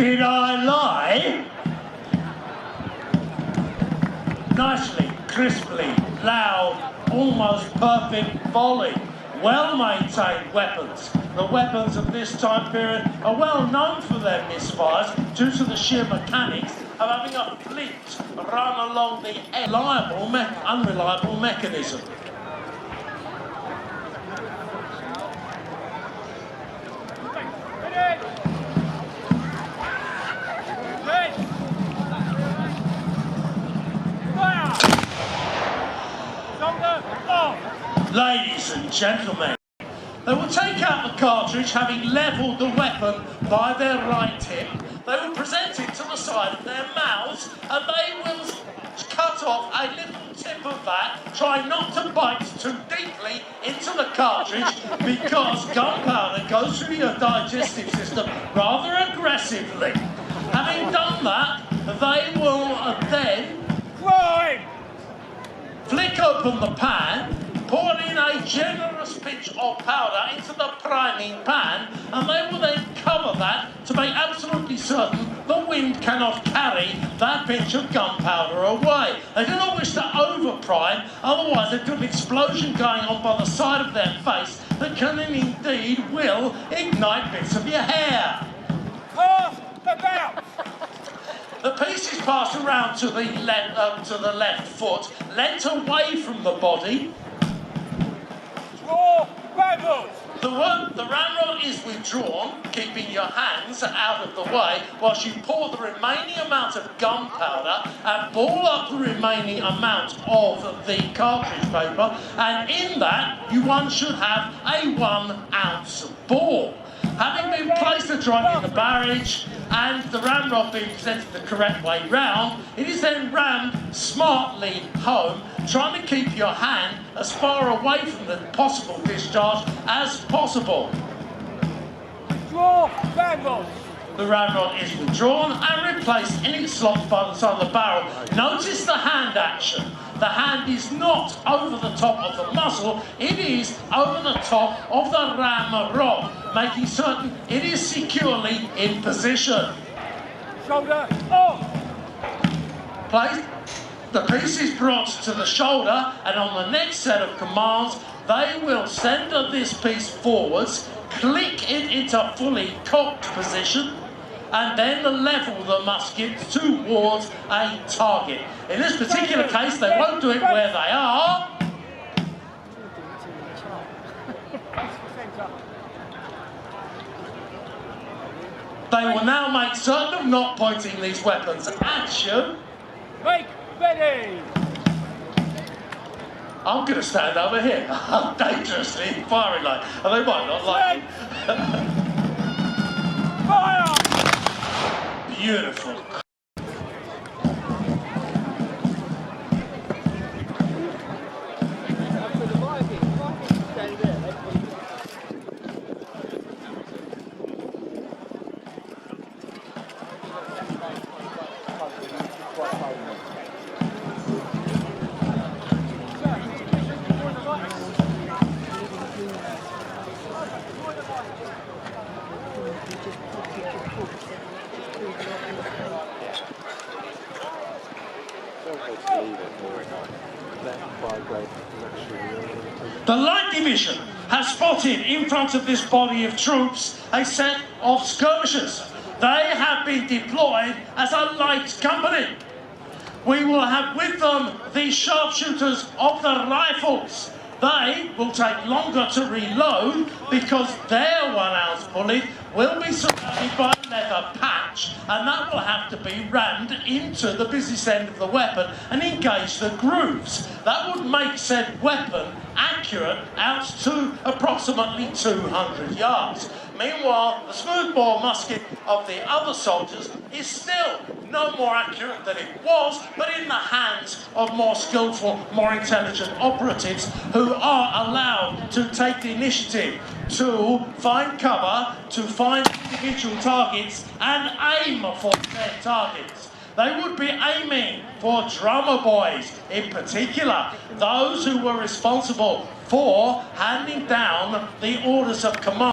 Did I lie? Nicely, crisply, loud, almost perfect volley. Well-maintained weapons. The weapons of this time period are well known for their misfires due to the sheer mechanics of having a flint run along the unreliable mechanism. Ladies and gentlemen, they will take out the cartridge having levelled the weapon by their right tip. They will present it to the side of their mouths and they will cut off a little tip of that, try not to bite too deeply into the cartridge because gunpowder goes through your digestive system rather aggressively. Having done that, they will then flick open the pan, pour in a generous pinch of powder into the priming pan, and they will then cover that to make absolutely certain the wind cannot carry that pinch of gunpowder away. They do not wish to over-prime, otherwise they've got an explosion going on by the side of their face that can and indeed will ignite bits of your hair. The piece is passed around to the left foot, leant away from the body. The ramrod is withdrawn, keeping your hands out of the way, whilst you pour the remaining amount of gunpowder and ball up the remaining amount of the cartridge paper, and in that one should have a 1 ounce ball. Having been placed to dry in the barrage and the ramrod being presented the correct way round, it is then rammed smartly home, trying to keep your hand as far away from the possible discharge as possible. Draw ramrod. The ramrod is withdrawn and replaced in its slot by the side of the barrel. Notice the hand action. The hand is not over the top of the muzzle, it is over the top of the ramrod, making certain it is securely in position. Shoulder off. Placed. The piece is brought to the shoulder, and on the next set of commands, they will send this piece forwards, click it into fully cocked position, and then level the musket towards a target. In this particular case, they won't do it where they are. They will now make certain of not pointing these weapons at you. Make ready! I'm going to stand over here. I'm dangerously firing line. And they might not like it. Fire! Beautiful. The Light Division has spotted in front of this body of troops a set of skirmishers. They have been deployed as a light company. We will have with them the sharpshooters of the rifles. They will take longer to reload because their 1 ounce bullet will be surrounded by a leather patch, and that will have to be rammed into the business end of the weapon and engage the grooves. That would make said weapon accurate out to approximately 200 yards. Meanwhile, the smoothbore musket of the other soldiers is still no more accurate than it was, but in the hands of more skillful, more intelligent operatives who are allowed to take the initiative to find cover, to find individual targets and aim for their targets. They would be aiming for drummer boys in particular, those who were responsible for handing down the orders of command.